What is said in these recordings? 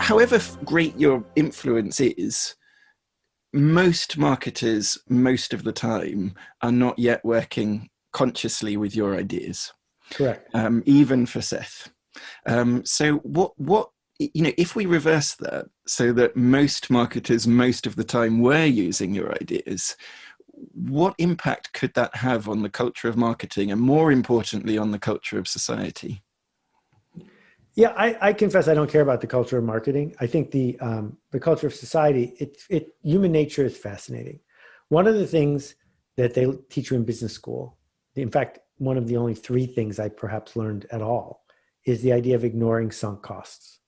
however great your influence is, most marketers, most of the time, are not yet working consciously with your ideas. Correct. Even for Seth. So what, if we reverse that so that most marketers, most of the time, were using your ideas, what impact could that have on the culture of marketing, and more importantly, on the culture of society? Yeah, I confess I don't care about the culture of marketing. I think the culture of society, human nature is fascinating. One of the things that they teach you in business school, in fact, one of the only 3 things I perhaps learned at all, is the idea of ignoring sunk costs.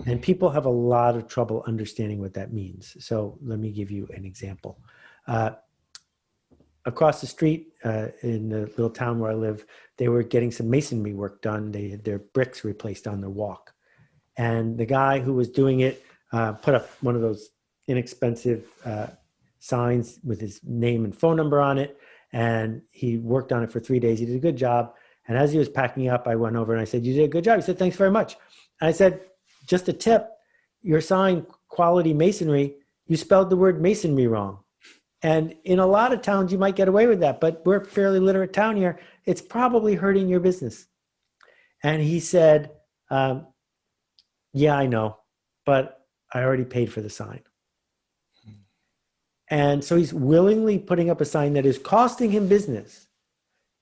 And people have a lot of trouble understanding what that means. So let me give you an example. Across the street in the little town where I live, they were getting some masonry work done. They had their bricks replaced on their walk. And the guy who was doing it put up one of those inexpensive signs with his name and phone number on it. And he worked on it for 3 days. He did a good job. And as he was packing up, I went over and I said, "You did a good job." He said, "Thanks very much." And I said, "Just a tip, your sign, quality masonry, you spelled the word masonry wrong. And in a lot of towns, you might get away with that, but we're a fairly literate town here. It's probably hurting your business." And he said, "Yeah, I know, but I already paid for the sign." And so he's willingly putting up a sign that is costing him business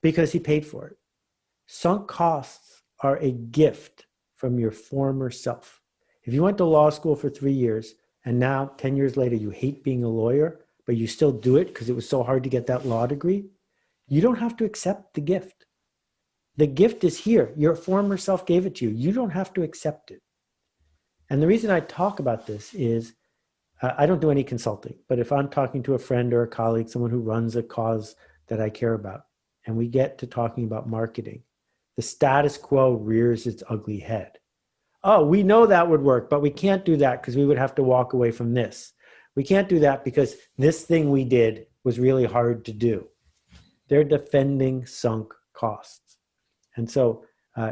because he paid for it. Sunk costs are a gift from your former self. If you went to law school for 3 years and now 10 years later, you hate being a lawyer, but you still do it because it was so hard to get that law degree, you don't have to accept the gift. The gift is here. Your former self gave it to you. You don't have to accept it. And the reason I talk about this is I don't do any consulting, but if I'm talking to a friend or a colleague, someone who runs a cause that I care about, and we get to talking about marketing, the status quo rears its ugly head. "Oh, we know that would work, but we can't do that because we would have to walk away from this. We can't do that because this thing we did was really hard to do." They're defending sunk costs. And so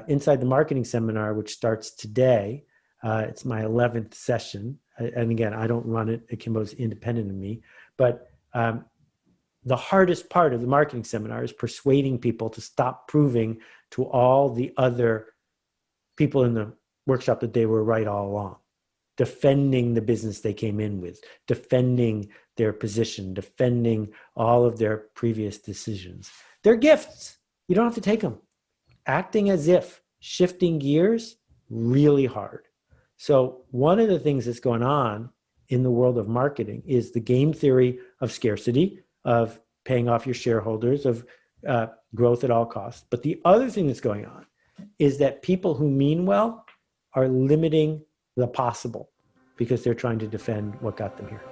inside the marketing seminar, which starts today, it's my 11th session. And again, I don't run it. Akimbo's independent of me. But the hardest part of the marketing seminar is persuading people to stop proving to all the other people in the workshop that they were right all along. Defending the business they came in with, defending their position, defending all of their previous decisions. They're gifts. You don't have to take them. Acting as if, shifting gears, really hard. So one of the things that's going on in the world of marketing is the game theory of scarcity, of paying off your shareholders, of growth at all costs. But the other thing that's going on is that people who mean well are limiting the possible because they're trying to defend what got them here.